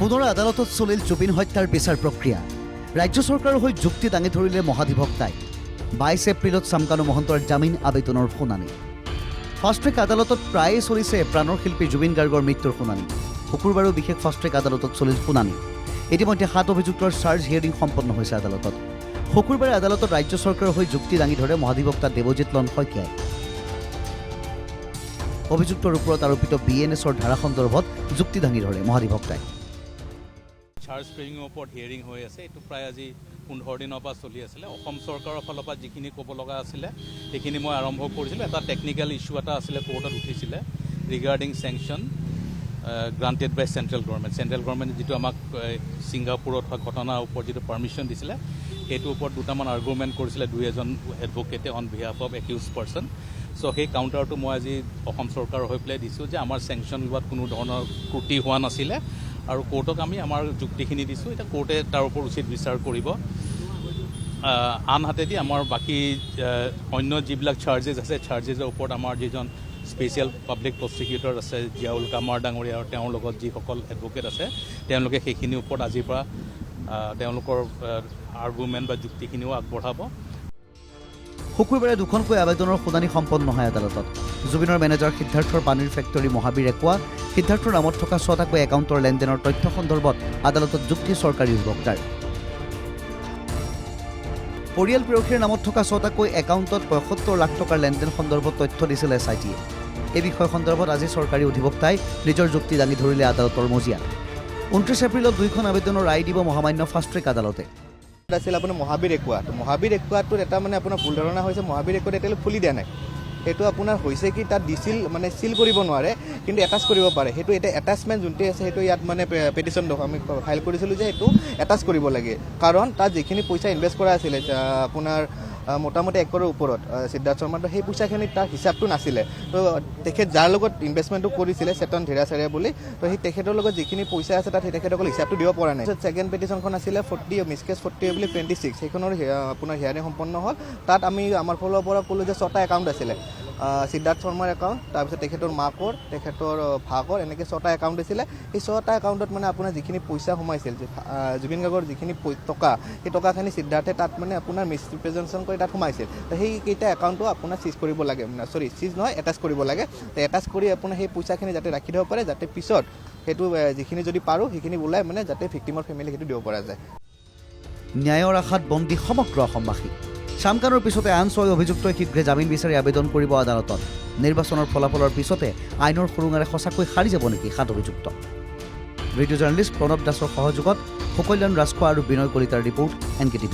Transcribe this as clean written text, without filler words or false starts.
পুনৰ আদালতত চলিল জুবিন হত্যাৰ বিচাৰ প্ৰক্ৰিয়া। ৰাজ্য চৰকাৰৰ হৈ যুক্তি দাঙি ধৰিলে মহাধিবক্তাই। 22 এপ্ৰিলত চামকানু মহন্তৰ জামিন আবেদনৰ শুনানি। ফাষ্ট ট্ৰেক আদালতত প্ৰায়ে চলিছে প্ৰাণৰ শিল্পী জুবিন গাৰ্গৰ মৃত্যুৰ শুনানি। শুকুৰবাৰেও বিশেষ ফাষ্ট ট্ৰেক আদালতত চলিল শুনানি। ইতিমধ্যে 7 অভিযুক্তৰ চাৰ্জ হিয়াৰিং সম্পন্ন হৈছে আদালতত। শুকুৰবাৰে আদালতত ৰাজ্য চৰকাৰৰ হৈ যুক্তি দাঙি ধৰে মহাধিবক্তা দেৱজিৎ লন শইকীয়াই। অভিযুক্তৰ ওপৰত আৰোপিত BNSৰ ধাৰা সন্দৰ্ভত যুক্তি দাঙি ধৰে মহাধিবক্তাই। চাৰ্জ ফ্ৰেমিঙৰ ওপৰত হিয়াৰিং হৈ আছে। এইটো প্ৰায় আজি 15 দিনৰ পৰা চলি আছিলে। অসম চৰকাৰৰ ফালৰ পৰা যিখিনি ক'ব লগা আছিলে সেইখিনি মই আৰম্ভ কৰিছিলোঁ। এটা টেকনিকেল ইছ্যু এটা আছিলে, কোৰ্টত উঠিছিলে ৰিগাৰ্ডিং চেংচন গ্ৰাণ্টেড বাই চেণ্ট্ৰেল গভৰ্ণমেণ্টে যিটো আমাক ছিংগাপুৰত হোৱা ঘটনাৰ ওপৰত যিটো পাৰ্মিশ্যন দিছিলে সেইটোৰ ওপৰত দুটামান আৰ্গুমেণ্ট কৰিছিলে এজন এডভকেটে on behalf of accused person. চ' সেই কাউণ্টাৰটো মই আজি অসম চৰকাৰৰ হৈ পেলাই দিছোঁ যে আমাৰ চেংচন লোৱাত কোনো ধৰণৰ ত্ৰুটি হোৱা নাছিলে আৰু কোৰ্টক আমি আমাৰ যুক্তিখিনি দিছোঁ। এতিয়া কোৰ্টে তাৰ ওপৰত উচিত বিচাৰ কৰিব। আনহাতেদি আমাৰ বাকী অন্য যিবিলাক চাৰ্জেছ আছে, চাৰ্জেছৰ ওপৰত আমাৰ যিজন স্পেচিয়েল পাব্লিক প্ৰচিকিউটৰ আছে জিয়াউল কামাৰ ডাঙৰীয়া আৰু তেওঁৰ লগত যিসকল এডভকেট আছে তেওঁলোকে সেইখিনিৰ ওপৰত আজিৰ পৰা তেওঁলোকৰ আৰ্গুমেণ্ট বা যুক্তিখিনিও আগবঢ়াব। শুকুৰবাৰে দুখনকৈ আবেদনৰ শুনানি সম্পন্ন হয় আদালতত। জুবিনৰ মেনেজাৰ সিদ্ধাৰ্থৰ পানীৰ ফেক্টৰী মহাবীৰ একুৱা, সিদ্ধাৰ্থৰ নামত থকা 6টাকৈ একাউণ্টৰ লেনদেনৰ তথ্য সন্দৰ্ভত আদালতত যুক্তি চৰকাৰী অধিবক্তাৰ। পৰিয়াল প্ৰেৰসীৰ নামত থকা 6টাকৈ একাউণ্টত 75 লাখ টকাৰ লেনদেন সন্দৰ্ভত তথ্য দিছিল SITয়ে। এই বিষয় সন্দৰ্ভত আজি চৰকাৰী অধিবক্তাই নিজৰ যুক্তি দাঙি ধৰিলে আদালতৰ মজিয়াত। 29 এপ্ৰিলত 2খন আবেদনৰ ৰায় দিব মহামান্য ফাষ্ট ট্ৰেক আদালতে। আছিল আপোনাৰ মহাবীৰ একুৱাটোত এটা মানে আপোনাৰ ভুল ধাৰণা হৈছে। মহাবীৰ একুৱাত এতিয়ালৈ খুলি দিয়া নাই। সেইটো আপোনাৰ হৈছে কি তাত ডিচিল মানে চিল কৰিব নোৱাৰে কিন্তু এটাচ কৰিব পাৰে। সেইটো এতিয়া এটাচমেণ্ট যোনটো আছে সেইটো ইয়াত মানে পেটিশ্যন আমি ফাইল কৰিছিলোঁ যে সেইটো এটাচ কৰিব লাগে। কাৰণ তাত যিখিনি পইচা ইনভেষ্ট কৰা আছিলে আপোনাৰ মোটামুটি 1 কৰোৰৰ ওপৰত সিদ্ধাৰ্থ শৰ্মাৰ, সেই পইচাখিনি তাৰ হিচাপটো নাছিলে। তো তেখেত যাৰ লগত ইনভেষ্টমেণ্টটো কৰিছিলে চেতন ধীৰাচাৰ্য বুলি, তো সেই তেখেতৰ লগত যিখিনি পইচা আছে তাত সেই তেখেতসকল হিচাপটো দিব পৰা নাই। ছেকেণ্ড পেটিশ্যনখন আছিলে 40 মিছকেছ 40 বুলি 26, সেইখনৰ আপোনাৰ হিয়াৰিং সম্পন্ন হ'ল। তাত আমি আমাৰ ফালৰ পৰা ক'লোঁ যে 6টা একাউণ্ট আছিলে। সিদ্ধাৰ্থ শৰ্মাৰ একাউণ্ট, তাৰপিছত তেখেতৰ মাকৰ, তেখেতৰ ভাকৰ, এনেকৈ 6টা একাউণ্ট আছিলে। সেই 6টা একাউণ্টত মানে আপোনাৰ যিখিনি পইচা সোমাইছিল, জুবিন গাৰ্গৰ যিখিনি টকা, সেই টকাখিনি সিদ্ধাৰ্থে তাত মানে আপোনাৰ মিছ ৰিপ্ৰেজেণ্টেশ্যন কৰি তাত সোমাইছিল। তো সেইকেইটা একাউণ্টো আপোনাৰ চিজ কৰিব লাগে, চিজ নহয় এটাচ কৰিব লাগে। তো এটাচ কৰি আপোনাৰ সেই পইচাখিনি যাতে ৰাখি দিব পাৰে, যাতে পিছত সেইটো যিখিনি যদি পাৰোঁ সেইখিনি ওলাই মানে যাতে ভিক্টিমৰ ফেমিলি সেইটো দিব পৰা যায়। ন্যায়ৰ আশাত বন্দী সমগ্ৰ অসমবাসী। চামকানুৰ পিছতে আন 6 অভিযুক্তই শীঘ্ৰে জামিন বিচাৰি আবেদন কৰিব আদালতত। নিৰ্বাচনৰ ফলাফলৰ পিছতে আইনৰ সুৰুঙাৰে সঁচাকৈ সাৰি যাব নেকি 7 অভিযুক্ত? ভিডিঅ' জাৰ্নেলিষ্ট প্ৰণৱ দাসৰ সহযোগত সুকল্যাণ ৰাজখোৱা আৰু বিনয় কলিতাৰ ৰিপৰ্ট NKTV+।